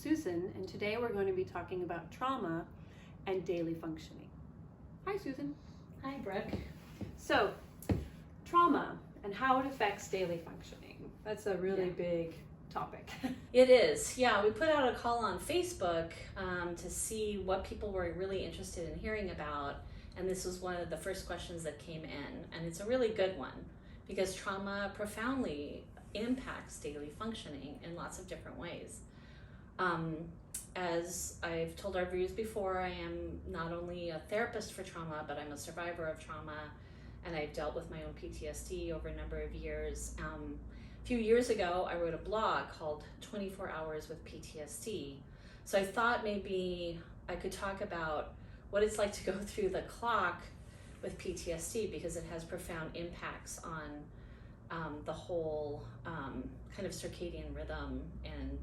Susan, and today we're going to be talking about trauma and daily functioning. Hi, Susan. Hi, Brooke. So, trauma and how it affects daily functioning. That's a really big topic. It is. Yeah, we put out a call on Facebook to see what people were really interested in hearing about, and this was one of the first questions that came in, and it's a really good one because trauma profoundly impacts daily functioning in lots of different ways. As I've told our viewers before, I am not only a therapist for trauma, but I'm a survivor of trauma, and I've dealt with my own PTSD over a number of years. A few years ago, I wrote a blog called 24 Hours with PTSD. So I thought maybe I could talk about what it's like to go through the clock with PTSD, because it has profound impacts on the whole kind of circadian rhythm and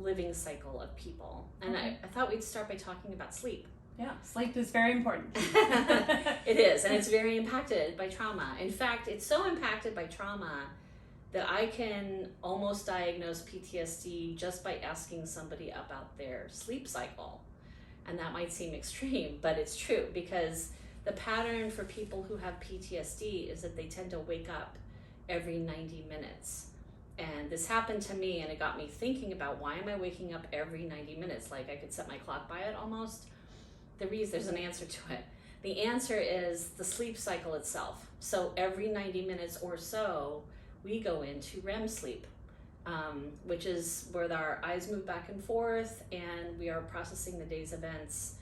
living cycle of people. And I thought we'd start by talking about sleep. Yeah, sleep is very important. It is, and it's very impacted by trauma. In fact, it's so impacted by trauma that I can almost diagnose PTSD just by asking somebody about their sleep cycle. And that might seem extreme, but it's true, because the pattern for people who have PTSD is that they tend to wake up every 90 minutes. And this happened to me, and it got me thinking about, why am I waking up every 90 minutes? Like, I could set my clock by it almost. There's an answer to it. The answer is the sleep cycle itself. So every 90 minutes or so, we go into REM sleep, which is where our eyes move back and forth, and we are processing the day's events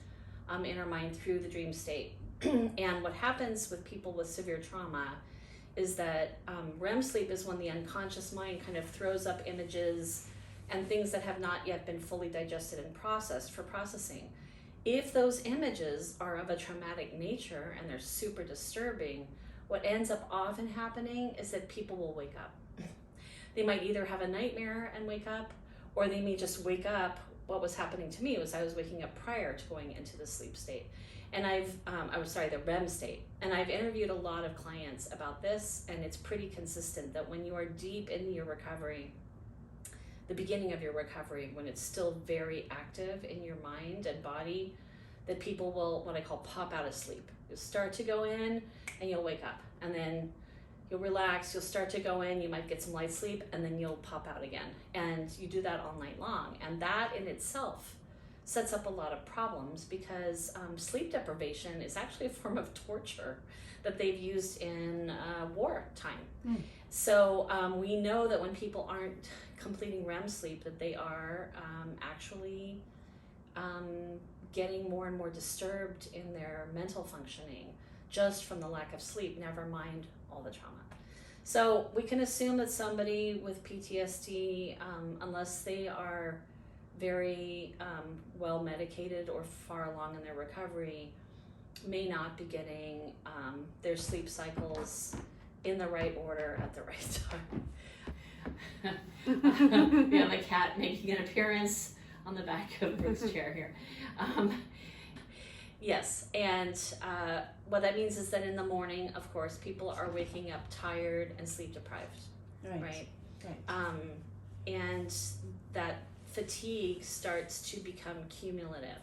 in our mind through the dream state. And what happens with people with severe trauma is that REM sleep is when the unconscious mind kind of throws up images and things that have not yet been fully digested and processed for processing. If those images are of a traumatic nature and they're super disturbing, what ends up often happening is that people will wake up. They might either have a nightmare and wake up, or they may just wake up. What was happening to me was I was waking up prior to going into the sleep state. And the REM state. And I've interviewed a lot of clients about this, and it's pretty consistent that when you are deep into your recovery, the beginning of your recovery, when it's still very active in your mind and body, that people will, what I call, pop out of sleep. You'll start to go in and you'll wake up, and then you'll relax, you'll start to go in, you might get some light sleep, and then you'll pop out again. And you do that all night long. And that in itself sets up a lot of problems, because sleep deprivation is actually a form of torture that they've used in wartime. So we know that when people aren't completing REM sleep, that they are actually getting more and more disturbed in their mental functioning just from the lack of sleep, never mind all the trauma. So we can assume that somebody with PTSD, unless they are very well medicated or far along in their recovery, may not be getting their sleep cycles in the right order at the right time. We have a cat making an appearance on the back of Ruth's chair here. Yes, and what that means is that in the morning, of course, people are waking up tired and sleep deprived, right? And that fatigue starts to become cumulative,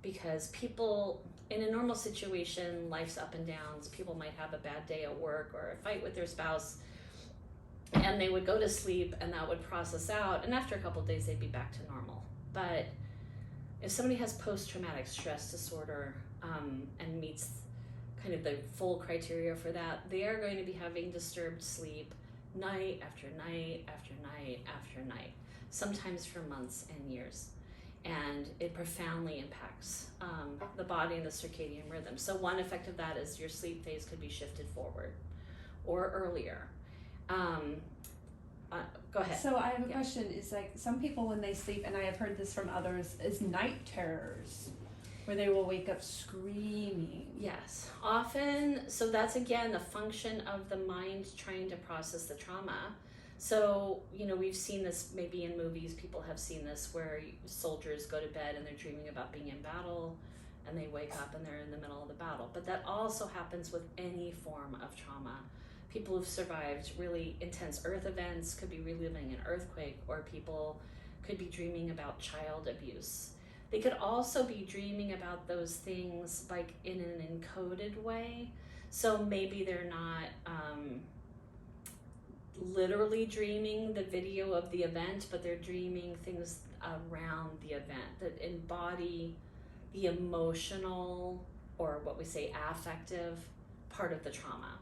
because people in a normal situation, life's up and downs, people might have a bad day at work or a fight with their spouse, and they would go to sleep and that would process out, and after a couple of days they'd be back to normal. But if somebody has post-traumatic stress disorder and meets kind of the full criteria for that, they are going to be having disturbed sleep night after night after night after night, sometimes for months and years. And it profoundly impacts the body and the circadian rhythm. So one effect of that is your sleep phase could be shifted forward or earlier. Go ahead. So I have a question. It's like, some people when they sleep, and I have heard this from others, is night terrors, where they will wake up screaming. Yes, often. So that's, again, the function of the mind trying to process the trauma. So, we've seen this maybe in movies, people have seen this, where soldiers go to bed and they're dreaming about being in battle, and they wake up and they're in the middle of the battle. But that also happens with any form of trauma. People who've survived really intense earth events could be reliving an earthquake, or people could be dreaming about child abuse. They could also be dreaming about those things like in an encoded way. So maybe they're not literally dreaming the video of the event, but they're dreaming things around the event that embody the emotional, or what we say affective, part of the trauma.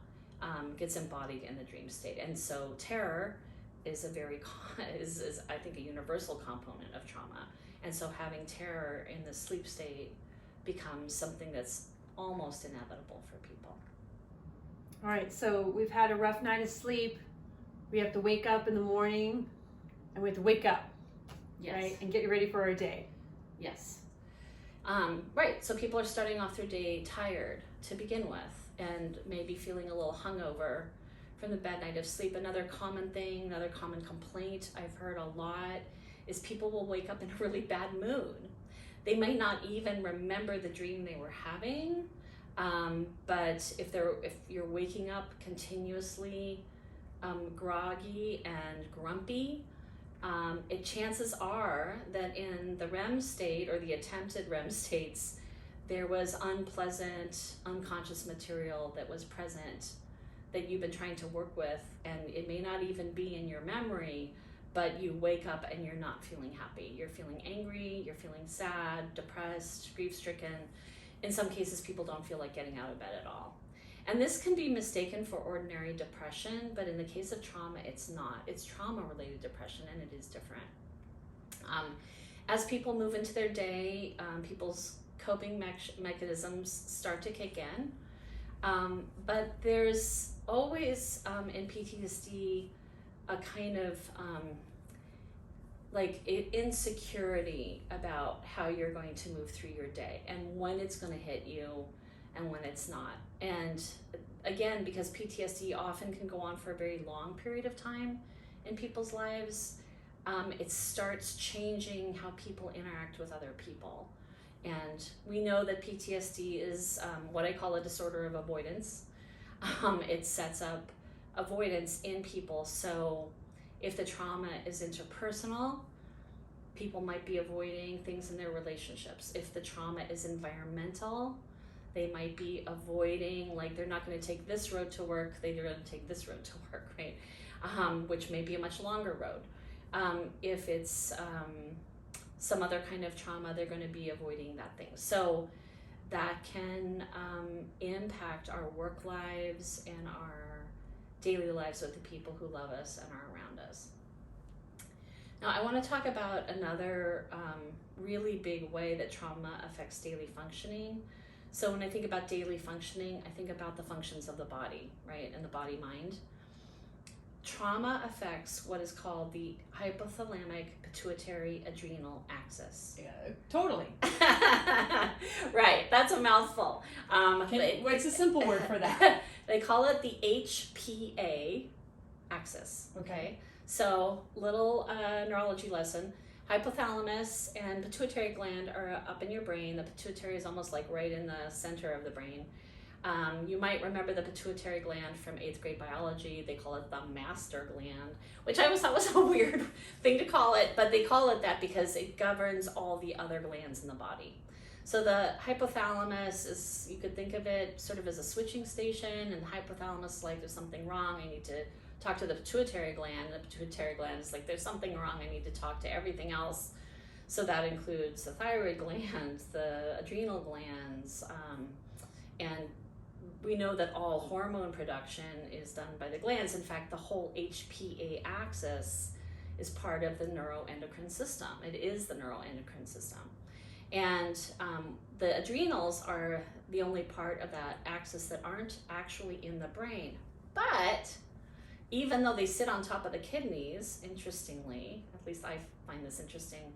Gets embodied in the dream state. And so terror is is I think a universal component of trauma. And so having terror in the sleep state becomes something that's almost inevitable for people. All right, so we've had a rough night of sleep. We have to wake up in the morning, and we have to wake up, Yes. right, and get ready for our day. Yes. Right, so people are starting off their day tired to begin with, and maybe feeling a little hungover from the bad night of sleep. Another common thing, another common complaint I've heard a lot is people will wake up in a really bad mood. They might not even remember the dream they were having, but if you're waking up continuously groggy and grumpy, chances are that in the REM state or the attempted REM states, there was unpleasant, unconscious material that was present that you've been trying to work with, and it may not even be in your memory, but you wake up and you're not feeling happy. You're feeling angry, you're feeling sad, depressed, grief-stricken. In some cases, people don't feel like getting out of bed at all. And this can be mistaken for ordinary depression, but in the case of trauma, it's not. It's trauma-related depression, and it is different. As people move into their day, people's coping mechanisms start to kick in. But there's always, in PTSD, a kind of insecurity about how you're going to move through your day and when it's going to hit you and when it's not. And again, because PTSD often can go on for a very long period of time in people's lives, it starts changing how people interact with other people. And we know that PTSD is what I call a disorder of avoidance. It sets up avoidance in people. So if the trauma is interpersonal, people might be avoiding things in their relationships. If the trauma is environmental, they might be avoiding, like they're not going to take this road to work, they're going to take this road to work, right? Which may be a much longer road. If it's some other kind of trauma, they're going to be avoiding that thing. So that can impact our work lives and our daily lives with the people who love us and are around us. Now, I want to talk about another really big way that trauma affects daily functioning. So when I think about daily functioning, I think about the functions of the body, right, and the body-mind. Trauma affects what is called the Hypothalamic Pituitary Adrenal axis. Yeah, totally. Right, that's a mouthful. What's a simple word for that? They call it the HPA axis, okay? So, little neurology lesson. Hypothalamus and pituitary gland are up in your brain. The pituitary is almost like right in the center of the brain. You might remember the pituitary gland from 8th grade biology. They call it the master gland, which I always thought was a weird thing to call it, but they call it that because it governs all the other glands in the body. So the hypothalamus is, you could think of it sort of as a switching station, and the hypothalamus is like, there's something wrong, I need to talk to the pituitary gland. The pituitary gland is like, there's something wrong, I need to talk to everything else. So that includes the thyroid gland, the adrenal glands, and we know that all hormone production is done by the glands. In fact, the whole HPA axis is part of the neuroendocrine system. It is the neuroendocrine system. And the adrenals are the only part of that axis that aren't actually in the brain. But even though they sit on top of the kidneys, interestingly, at least I find this interesting,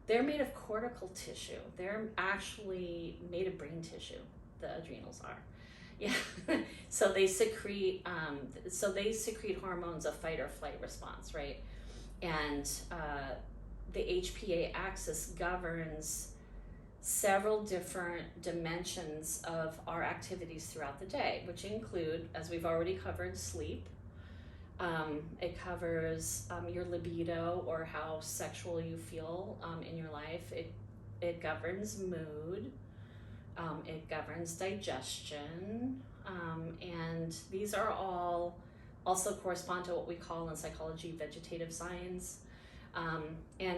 they're made of cortical tissue. They're actually made of brain tissue, the adrenals are. Yeah, so they secrete hormones of fight or flight response, right? And the HPA axis governs several different dimensions of our activities throughout the day, which include, as we've already covered, sleep, It covers your libido, or how sexual you feel in your life. It governs mood. It governs digestion. And these are all also correspond to what we call in psychology vegetative signs. And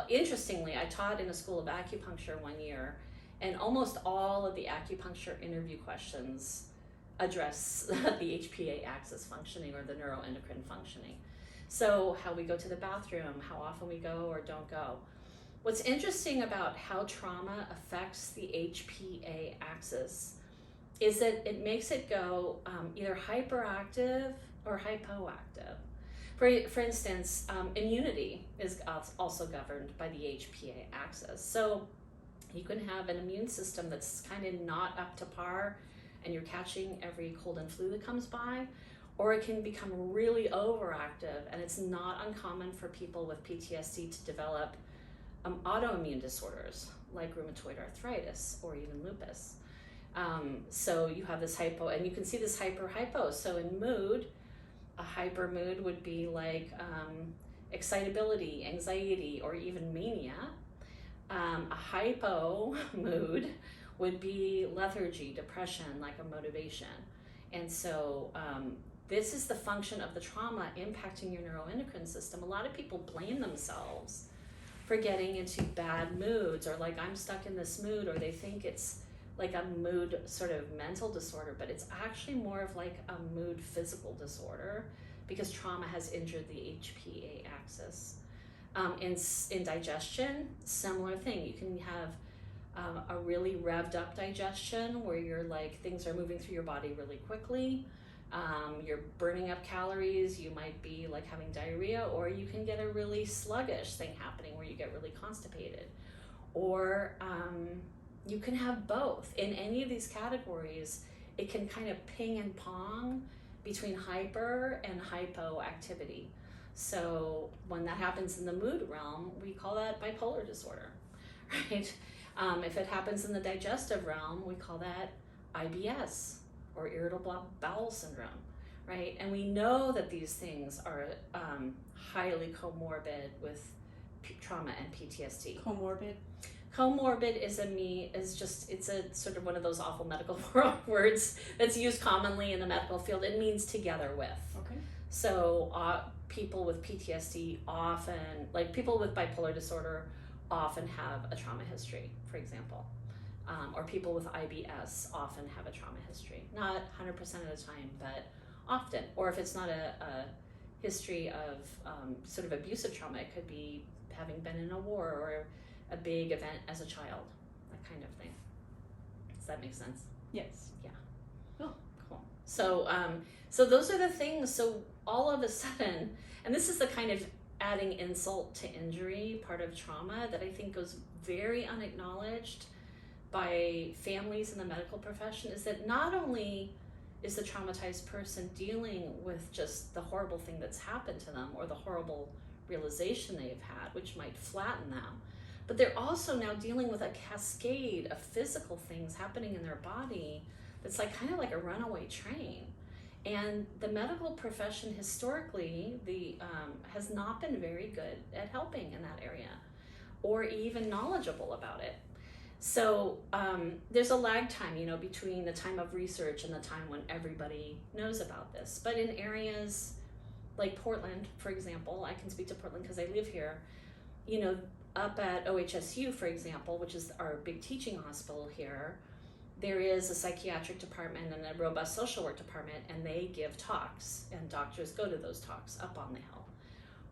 interestingly, I taught in a school of acupuncture one year, and almost all of the acupuncture interview questions address the HPA axis functioning, or the neuroendocrine functioning. So how we go to the bathroom, how often we go or don't go. What's interesting about how trauma affects the HPA axis is that it makes it go either hyperactive or hypoactive. For instance, immunity is also governed by the HPA axis. So you can have an immune system that's kind of not up to par, and you're catching every cold and flu that comes by, or it can become really overactive, and it's not uncommon for people with PTSD to develop autoimmune disorders like rheumatoid arthritis or even lupus. So you have this hypo, and you can see this hyper-hypo. So in mood, a hyper mood would be like excitability, anxiety, or even mania. A hypo mood would be lethargy, depression, like a motivation. And so this is the function of the trauma impacting your neuroendocrine system. A lot of people blame themselves for getting into bad moods, or like, I'm stuck in this mood, or they think it's like a mood sort of mental disorder, but it's actually more of like a mood physical disorder, because trauma has injured the HPA axis. In digestion, similar thing. You can have a really revved up digestion where you're like, things are moving through your body really quickly. You're burning up calories. You might be like having diarrhea, or you can get a really sluggish thing happening where you get really constipated. Or you can have both. In any of these categories, it can kind of ping and pong between hyper and hypoactivity. So when that happens in the mood realm, we call that bipolar disorder, right? If it happens in the digestive realm, we call that IBS, or irritable bowel syndrome, right? And we know that these things are highly comorbid with trauma and PTSD. Comorbid? Comorbid is it's a sort of one of those awful medical words that's used commonly in the medical field. It means together with. Okay. So people with PTSD often, like people with bipolar disorder, often have a trauma history, for example. Or people with IBS often have a trauma history. Not 100% of the time, but often. Or if it's not a history of sort of abusive trauma, it could be having been in a war or a big event as a child, that kind of thing. Does that make sense? Yes. Yeah. Oh, cool. So those are the things. So all of a sudden, and this is the kind of adding insult to injury part of trauma that I think goes very unacknowledged by families in the medical profession, is that not only is the traumatized person dealing with just the horrible thing that's happened to them, or the horrible realization they've had, which might flatten them, but they're also now dealing with a cascade of physical things happening in their body that's like kind of like a runaway train. And the medical profession historically has not been very good at helping in that area, or even knowledgeable about it. So there's a lag time, between the time of research and the time when everybody knows about this. But in areas like Portland, for example, I can speak to Portland because I live here, up at OHSU, for example, which is our big teaching hospital here, there is a psychiatric department and a robust social work department, and they give talks, and doctors go to those talks up on the hill.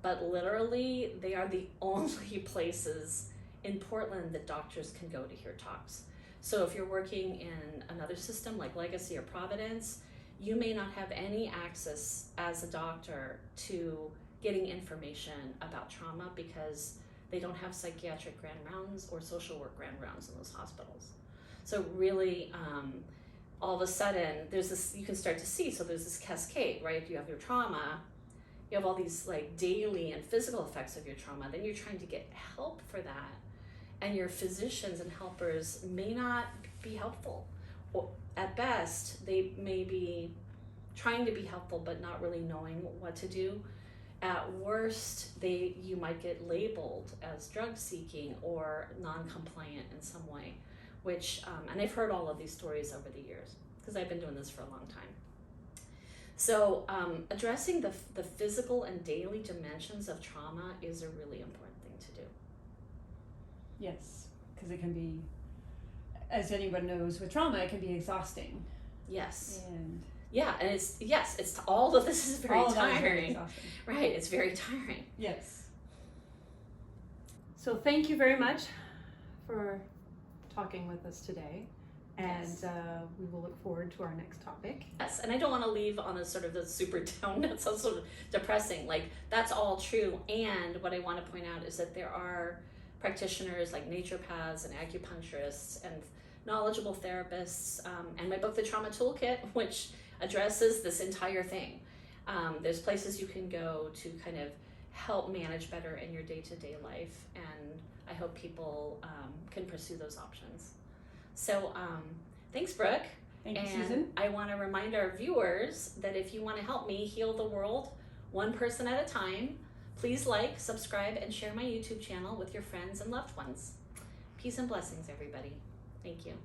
But literally, they are the only places in Portland that doctors can go to hear talks. So if you're working in another system like Legacy or Providence, you may not have any access as a doctor to getting information about trauma because they don't have psychiatric grand rounds or social work grand rounds in those hospitals. So really, all of a sudden, there's this, you can start to see, so there's this cascade, right? You have your trauma, you have all these like daily and physical effects of your trauma, then you're trying to get help for that, and your physicians and helpers may not be helpful. Or at best, they may be trying to be helpful but not really knowing what to do. At worst, you might get labeled as drug seeking or non-compliant in some way, which, and I've heard all of these stories over the years because I've been doing this for a long time. So addressing the physical and daily dimensions of trauma is a really important thing to do. Yes, because it can be, as anyone knows with trauma, it can be exhausting. Yes. And yeah, and it's all of this is very all of that is very tiring. exhausting. Right, it's very tiring. Yes. So thank you very much for talking with us today. And Yes. we will look forward to our next topic. Yes, and I don't want to leave on a sort of the super down note, so sort of depressing. Like, that's all true. And what I want to point out is that there are practitioners like naturopaths and acupuncturists and knowledgeable therapists, and my book, The Trauma Toolkit, which addresses this entire thing. There's places you can go to kind of help manage better in your day-to-day life, and I hope people can pursue those options. So thanks, Brooke. Thank you, And Susan. I want to remind our viewers that if you want to help me heal the world one person at a time, please like, subscribe, and share my YouTube channel with your friends and loved ones. Peace and blessings, everybody. Thank you.